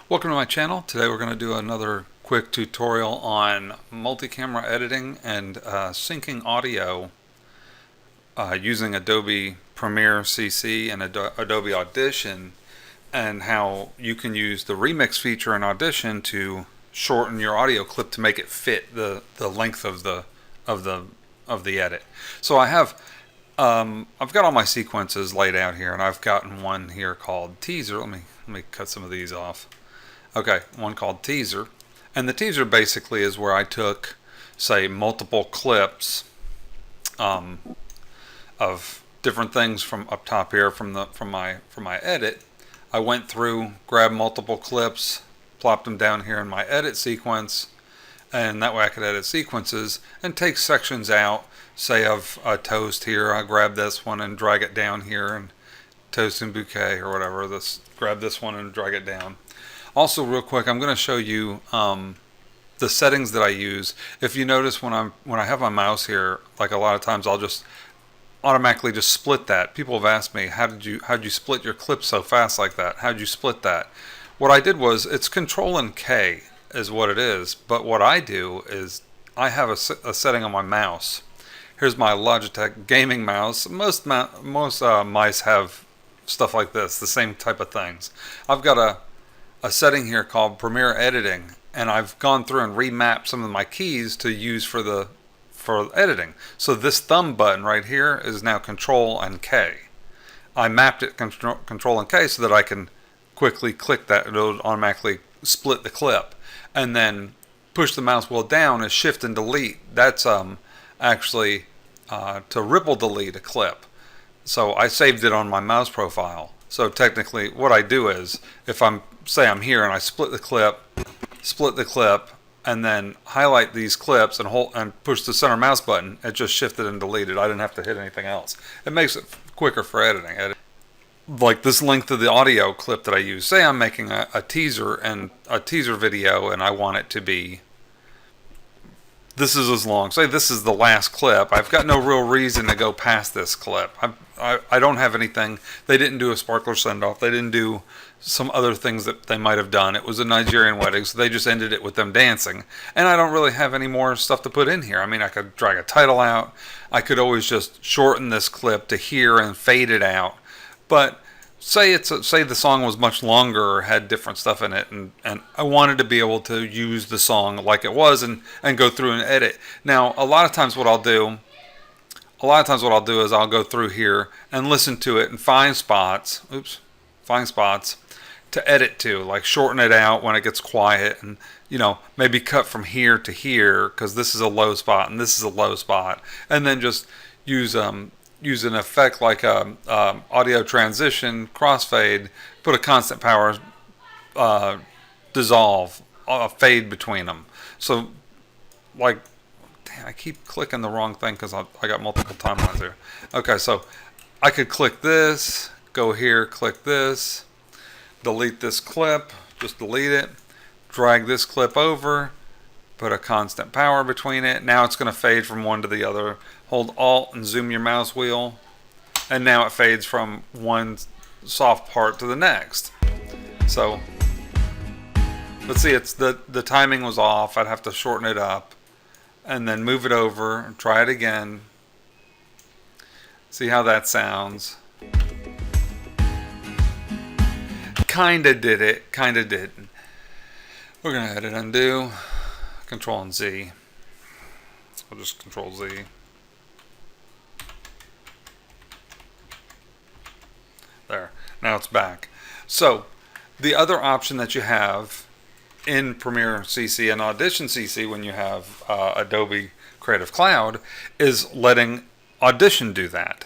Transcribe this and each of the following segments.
Welcome to my channel. Today we're going to do another quick tutorial on multi-camera editing and syncing audio using Adobe Premiere CC and Adobe Audition, and how you can use the remix feature in Audition to shorten your audio clip to make it fit the length of the edit. So I've got all my sequences laid out here, and I've gotten one here called teaser. Let me cut some of these off. Okay, one called teaser, and the teaser basically is where I took, say, multiple clips of different things from up top here from my edit. I went through, grabbed multiple clips, plopped them down here in my edit sequence, and that way I could edit sequences and take sections out. Say of a toast here, I grab this one and drag it down here, and toast and bouquet or whatever. Grab this one and drag it down. Also, real quick, I'm going to show you the settings that I use. If you notice, when I have my mouse here, like a lot of times I'll just automatically just split that. People have asked me, how'd you split your clip so fast like that? How'd you split that? What I did was, it's Control and K is what it is. But what I do is I have a setting on my mouse. Here's my Logitech gaming mouse. Most mice have stuff like this, the same type of things. I've got a setting here called Premiere Editing, and I've gone through and remapped some of my keys to use for editing. So this thumb button right here is now Control and K. I mapped it Control and K so that I can quickly click that. It'll automatically split the clip, and then push the mouse wheel down is Shift and Delete. That's actually to ripple delete a clip. So I saved it on my mouse profile. So technically what I do is, if I'm here and I split the clip and then highlight these clips and hold and push the center mouse button, it just shifted and deleted. I didn't have to hit anything else. It makes it quicker for editing. Like this length of the audio clip that I use. Say I'm making a teaser video, and I want it to be, this is as long. Say this is the last clip. I've got no real reason to go past this clip. I don't have anything. They didn't do a sparkler send-off. They didn't do some other things that they might have done. It was a Nigerian wedding, so they just ended it with them dancing. And I don't really have any more stuff to put in here. I mean, I could drag a title out. I could always just shorten this clip to here and fade it out. But say the song was much longer or had different stuff in it, and I wanted to be able to use the song like it was and go through and edit. Now, a lot of times what I'll do is I'll go through here and listen to it and find spots to edit to, like shorten it out when it gets quiet, and maybe cut from here to here because this is a low spot and this is a low spot, and then just use an effect like a audio transition, crossfade, put a constant power dissolve, fade between them. So like, I keep clicking the wrong thing because I got multiple timelines here. Okay, so I could click this, go here, click this, delete this clip, just delete it, drag this clip over, put a constant power between it. Now it's going to fade from one to the other. Hold Alt and zoom your mouse wheel, and now it fades from one soft part to the next. So let's see, it's the timing was off. I'd have to shorten it up and then move it over and try it again. See how that sounds. Kinda did it, kinda didn't. We're gonna edit undo, Control and Z. I'll just Control Z. There, now it's back. So the other option that you have in Premiere CC and Audition CC when you have Adobe Creative Cloud is letting Audition do that.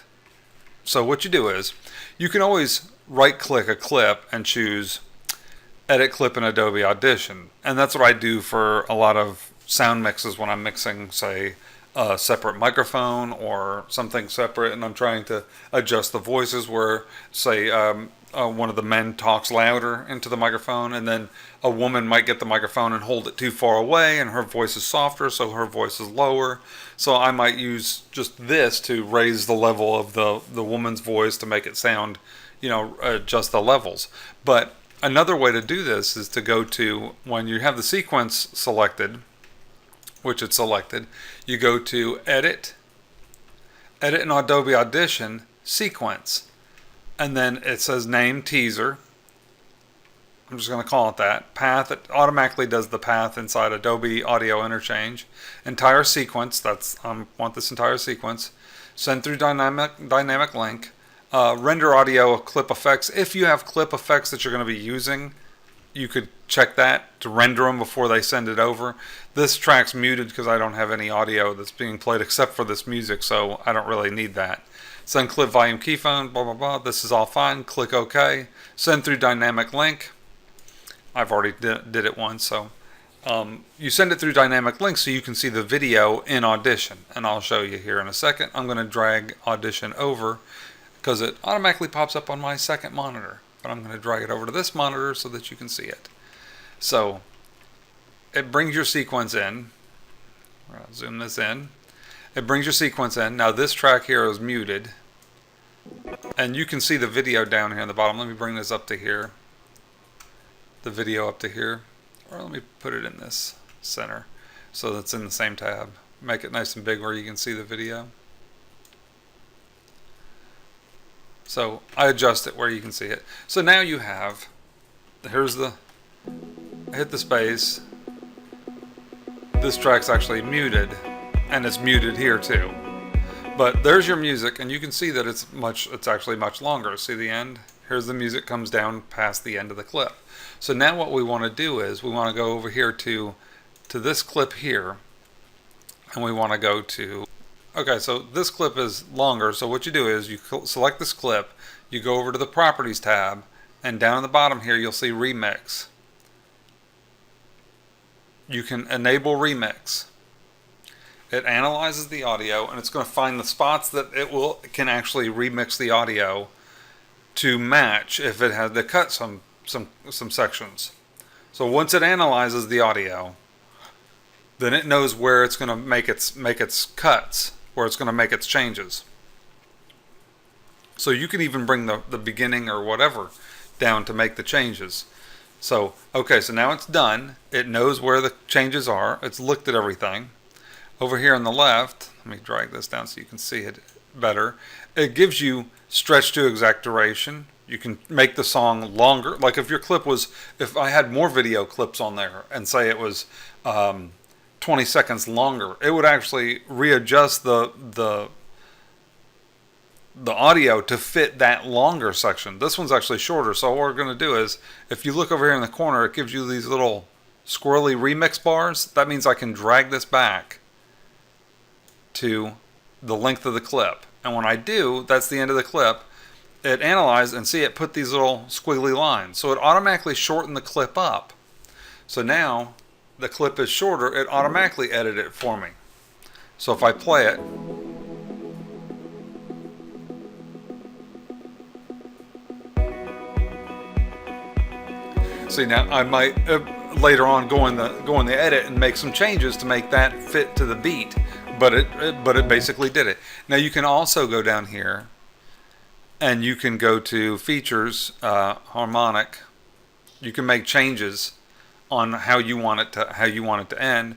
So what you do is, you can always right click a clip and choose Edit Clip in Adobe Audition, and that's what I do for a lot of sound mixes when I'm mixing, say, a separate microphone or something separate, and I'm trying to adjust the voices where, say, one of the men talks louder into the microphone, and then a woman might get the microphone and hold it too far away, and her voice is softer, so her voice is lower. So I might use just this to raise the level of the woman's voice to make it sound, adjust the levels. But Another way to do this is to go to, when you have the sequence selected, which it's selected, you go to Edit, Edit in Adobe Audition, Sequence. And then it says Name Teaser. I'm just going to call it that. Path, it automatically does the path inside Adobe Audio Interchange. Entire sequence, that's, want this entire sequence. Send through dynamic link. Render audio clip effects. If you have clip effects that you're going to be using, you could check that to render them before they send it over. This track's muted because I don't have any audio that's being played except for this music, so I don't really need that. Send clip volume keyphone, blah, blah, blah. This is all fine. Click OK. Send through dynamic link. I've already did it once, so you send it through dynamic link so you can see the video in Audition, and I'll show you here in a second. I'm going to drag Audition over because it automatically pops up on my second monitor, but I'm going to drag it over to this monitor so that you can see it. So it brings your sequence in. I'll zoom this in. It brings your sequence in. Now this track here is muted, and you can see the video down here in the bottom. Let me bring this up to here. The video up to here, or let me put it in this center so that's in the same tab. Make it nice and big where you can see the video. So I adjust it where you can see it. So now you have, here's the, hit the space. This track's actually muted, and it's muted here too. But there's your music, and you can see that it's actually much longer. See the end? Here's the music comes down past the end of the clip. So now what we want to do is we want to go over here to this clip here, and we want to go to, okay, so this clip is longer. So what you do is you select this clip, you go over to the Properties tab, and down in the bottom here you'll see Remix. You can enable Remix. It analyzes the audio, and it's going to find the spots that it can actually remix the audio to match if it had to cut some sections. So once it analyzes the audio, then it knows where it's going to make its cuts, where it's going to make its changes. So you can even bring the beginning or whatever down to make the changes. So okay, so now it's done. It knows where the changes are. It's looked at everything. Over here on the left, let me drag this down so you can see it better. It gives you stretch to exact duration. You can make the song longer. Like if your clip was, if I had more video clips on there and say it was 20 seconds longer, it would actually readjust the audio to fit that longer section. This one's actually shorter. So what we're going to do is, if you look over here in the corner, it gives you these little squirrely remix bars. That means I can drag this back to the length of the clip. And when I do, that's the end of the clip. It analyzed and see it put these little squiggly lines. So it automatically shortened the clip up. So now the clip is shorter, it automatically edited it for me. So if I play it, see now I might later on go in the edit and make some changes to make that fit to the beat, but it basically did it. Now you can also go down here and you can go to Features, Harmonic. You can make changes on how you want it to end.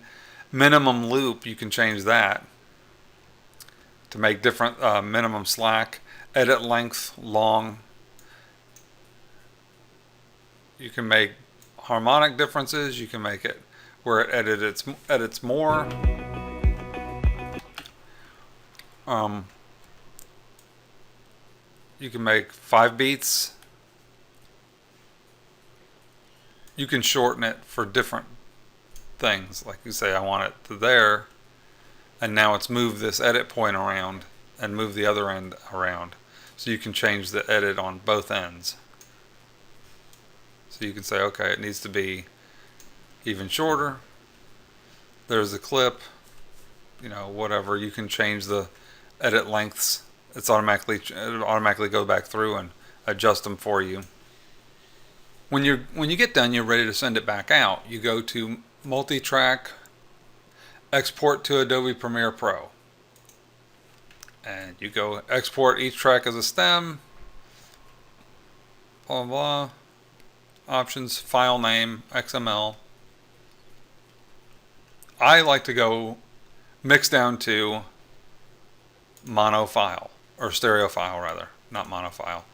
Minimum loop, you can change that to make different minimum slack. Edit length, long. You can make harmonic differences. You can make it where it edits more. You can make 5 beats. You can shorten it for different things. Like you say, I want it to there, and now it's moved this edit point around and move the other end around. So you can change the edit on both ends. So you can say, okay, it needs to be even shorter. There's the clip, you know, whatever. You can change the edit lengths. It'll automatically go back through and adjust them for you. When you get done, you're ready to send it back out. You go to Multi-Track, Export to Adobe Premiere Pro, and you go export each track as a stem. Blah blah. options, file name, XML. I like to go mix down to mono file, or stereo file rather, not mono file.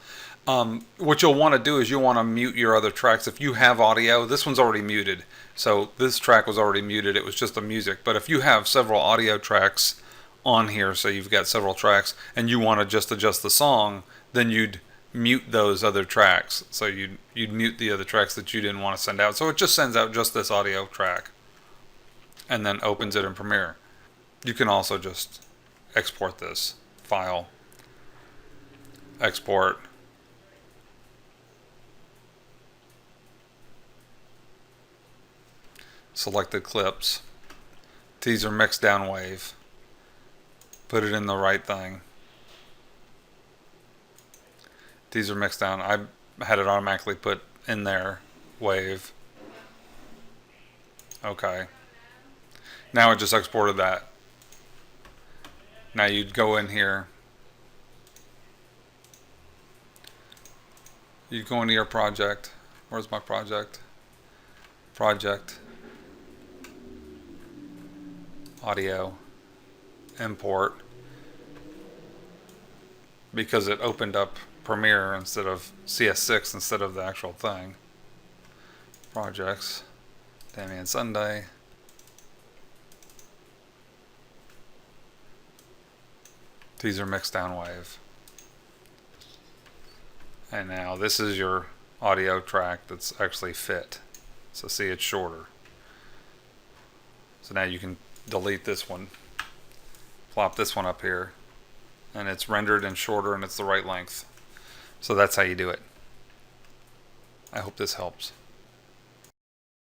What you'll want to do is you'll want to mute your other tracks. If you have audio, this one's already muted. So this track was already muted. It was just the music. But if you have several audio tracks on here, so you've got several tracks, and you want to just adjust the song, then you'd mute those other tracks. So you'd mute the other tracks that you didn't want to send out. So it just sends out just this audio track and then opens it in Premiere. You can also just export this file, export, selected clips, teaser mix down wave, put it in the right thing. Teaser mix down, I had it automatically put in there, wave. Okay. Now it just exported that. Now you'd go in here. You go into your project. Where's my project? Project. Audio. Import. Because it opened up Premiere instead of CS6 instead of the actual thing. Projects. Damien Sunday. Teaser mix down wave. And now this is your audio track that's actually fit. So see, it's shorter. So now you can delete this one, plop this one up here, and it's rendered and shorter and it's the right length. So that's how you do it. I hope this helps.